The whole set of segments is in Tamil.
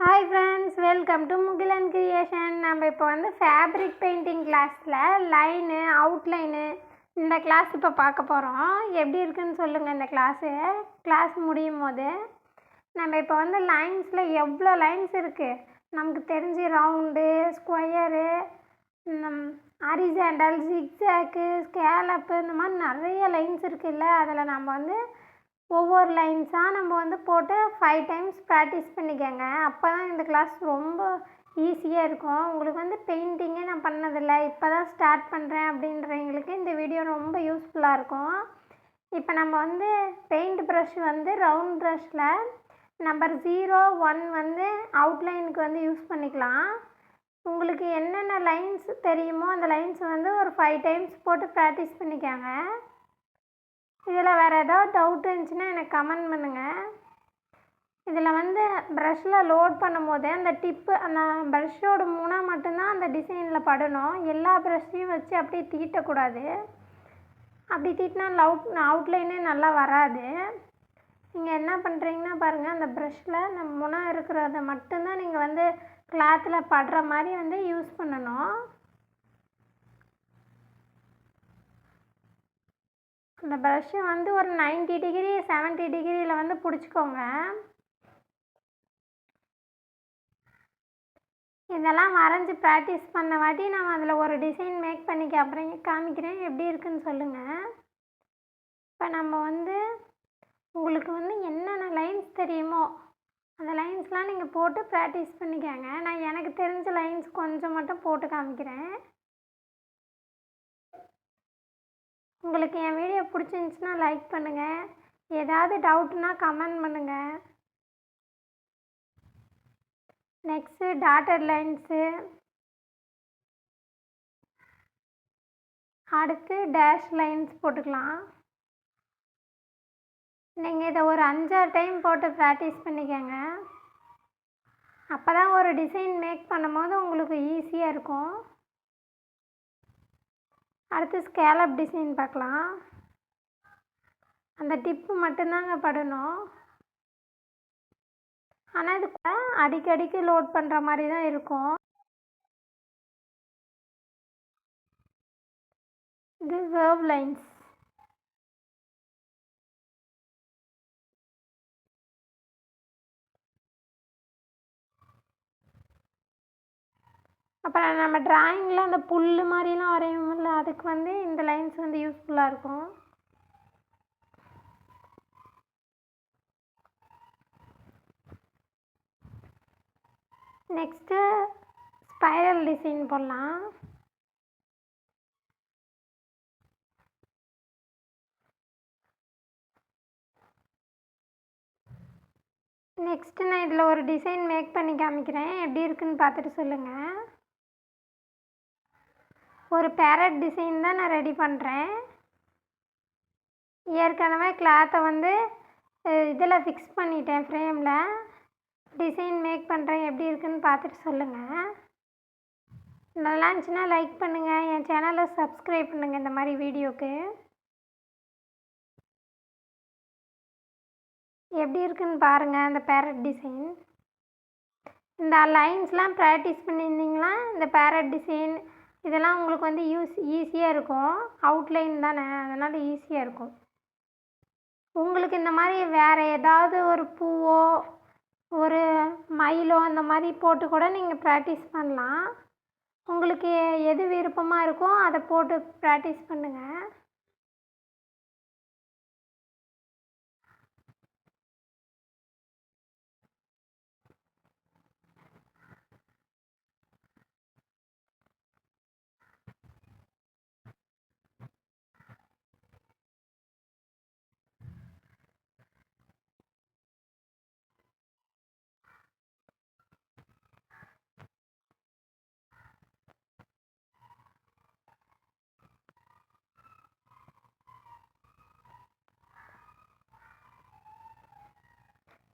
Hi friends, welcome to Mugilan creation. நம்ம இப்போ வந்து ஃபேப்ரிக் பெயிண்டிங் கிளாஸில் லைனு அவுட்லைனு இந்த கிளாஸ் இப்போ பார்க்க போகிறோம். எப்படி இருக்குன்னு சொல்லுங்கள். இந்த கிளாஸ் முடியும் போது நம்ம இப்போ வந்து லைன்ஸில் எவ்வளோ லைன்ஸ் இருக்குது நமக்கு தெரிஞ்சு, ரவுண்டு, ஸ்கொயரு, ஹரிசாண்டல், ஜிக்ஸாக்கு, ஸ்கேலப்பு, இந்த மாதிரி நிறைய லைன்ஸ் இருக்குல்ல. அதில் நம்ம வந்து ஒவ்வொரு லைன்ஸாக நம்ம வந்து போட்டு 5 டைம்ஸ் ப்ராக்டிஸ் பண்ணிக்கோங்க. அப்போ தான் இந்த கிளாஸ் ரொம்ப ஈஸியாக இருக்கும். உங்களுக்கு வந்து பெயிண்டிங்கே நான் பண்ணதில்லை, இப்போ தான் ஸ்டார்ட் பண்ணுறேன் அப்படின்றவங்களுக்கு இந்த வீடியோ ரொம்ப யூஸ்ஃபுல்லாக இருக்கும். இப்போ நம்ம வந்து பெயிண்ட் ப்ரஷ் வந்து ரவுண்ட் ப்ரஷில் நம்பர் 0, 1 வந்து அவுட்லைனுக்கு வந்து யூஸ் பண்ணிக்கலாம். உங்களுக்கு என்னென்ன லைன்ஸ் தெரியுமோ அந்த லைன்ஸ் வந்து ஒரு 5 டைம்ஸ் போட்டு ப்ராக்டிஸ் பண்ணிக்கோங்க. இதில் வேறு ஏதாவது டவுட் இருந்துச்சுன்னா எனக்கு கமெண்ட் பண்ணுங்கள். இதில் வந்து ப்ரஷ்ஷில் லோட் பண்ணும்போது அந்த டிப்பு, அந்த ப்ரஷ்ஷோட முனை மட்டும்தான் அந்த டிசைனில் படணும். எல்லா ப்ரஷ்ஷையும் வச்சு அப்படியே தீட்டக்கூடாது. அப்படி தீட்டினா அவுட்லைனே நல்லா வராது. நீங்கள் என்ன பண்ணுறீங்கன்னா பாருங்கள், அந்த ப்ரஷ்ஷில் அந்த முனை இருக்கிறத மட்டும்தான் நீங்கள் வந்து கிளாத்தில் படுற மாதிரி வந்து யூஸ் பண்ணணும். அந்த ப்ரஷ்ஷை வந்து ஒரு 90 டிகிரி 70 டிகிரியில் வந்து பிடிச்சிக்கோங்க. இதெல்லாம் வரைஞ்சி ப்ராக்டிஸ் பண்ண வாட்டி நான் அதில் ஒரு டிசைன் மேக் பண்ணி காமிக்கிறேன், எப்படி இருக்குன்னு சொல்லுங்கள். இப்போ நம்ம வந்து உங்களுக்கு வந்து என்னென்ன லைன்ஸ் தெரியுமோ அந்த லைன்ஸ்லாம் நீங்கள் போட்டு ப்ராக்டிஸ் பண்ணிக்கோங்க. நான் எனக்கு தெரிஞ்ச லைன்ஸ் கொஞ்சம் மட்டும் போட்டு காமிக்கிறேன். உங்களுக்கு என் வீடியோ பிடிச்சிருந்துச்சுன்னா லைக் பண்ணுங்கள். ஏதாவது டவுட்னா கமெண்ட் பண்ணுங்கள். நெக்ஸ்ட்டு டாட்டட் லைன்ஸு, அடுத்து டேஷ் லைன்ஸ் போட்டுக்கலாம். நீங்கள் இதை ஒரு 5-6 டைம் போட்டு ப்ராக்டிஸ் பண்ணிக்கோங்க. அப்போ தான் ஒரு டிசைன் மேக் பண்ணும்போது உங்களுக்கு ஈஸியாக இருக்கும். அடுத்து ஸ்கேலப் டிசைன் பார்க்கலாம். அந்த டிப்பு மட்டும்தாங்க படணும். ஆனால் இது அடிக்கடிக்கு லோட் பண்ணுற மாதிரி தான் இருக்கும். இது வேர்வ் லைன்ஸ். அப்புறம் நம்ம டிராயிங்கில் அந்த புல் மாதிரிலாம் வரையும்ல, அதுக்கு வந்து இந்த லைன்ஸ் வந்து யூஸ்ஃபுல்லாக இருக்கும். நெக்ஸ்ட்டு ஸ்பைரல் டிசைன் போடலாம். நெக்ஸ்ட்டு நான் இதில் ஒரு டிசைன் மேக் பண்ணி காமிக்கிறேன், எப்படி இருக்குன்னு பார்த்துட்டு சொல்லுங்கள். ஒரு பேரட் டிசைன் தான் நான் ரெடி பண்ணுறேன். ஏற்கனவே கிளாத்தை வந்து இதில் ஃபிக்ஸ் பண்ணிட்டேன், ஃப்ரேமில். டிசைன் மேக் பண்ணுறேன், எப்படி இருக்குன்னு பார்த்துட்டு சொல்லுங்கள். நல்லா இருந்துச்சுன்னா லைக் பண்ணுங்கள், என் சேனலை சப்ஸ்கிரைப் பண்ணுங்கள் இந்த மாதிரி வீடியோக்கு. எப்படி இருக்குன்னு பாருங்கள் அந்த பேரட் டிசைன். இந்த லைன்ஸ்லாம் ப்ராக்டிஸ் பண்ணியிருந்தீங்கன்னா இந்த பேரட் டிசைன் இதெல்லாம் உங்களுக்கு வந்து ஈஸியாக இருக்கும். அவுட்லைன் தானே, அதனால் ஈஸியாக இருக்கும். உங்களுக்கு இந்த மாதிரி வேறு ஏதாவது ஒரு பூவோ ஒரு மயிலோ அந்த மாதிரி போட்டு கூட நீங்கள் ப்ராக்டிஸ் பண்ணலாம். உங்களுக்கு எது விருப்பமாக இருக்கோ அதை போட்டு ப்ராக்டிஸ் பண்ணுங்கள்.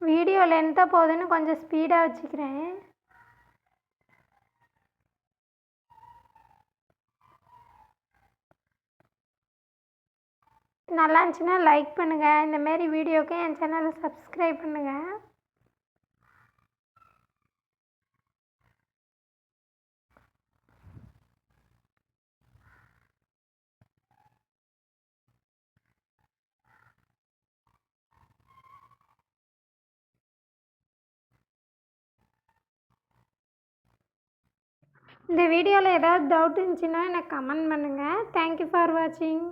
வீடியோ லென்த்தாக போகுதுன்னு கொஞ்சம் ஸ்பீடாக வச்சுக்கிறேன். நல்லா இருந்துச்சுன்னா லைக் பண்ணுங்கள். இந்தமாரி வீடியோக்கு என் சேனலை சப்ஸ்கிரைப் பண்ணுங்கள். இந்த வீடியோவில் ஏதாவது டவுட் இருந்துச்சுன்னா எனக்கு கமெண்ட் பண்ணுங்கள். தேங்க்யூ ஃபார் வாட்சிங்.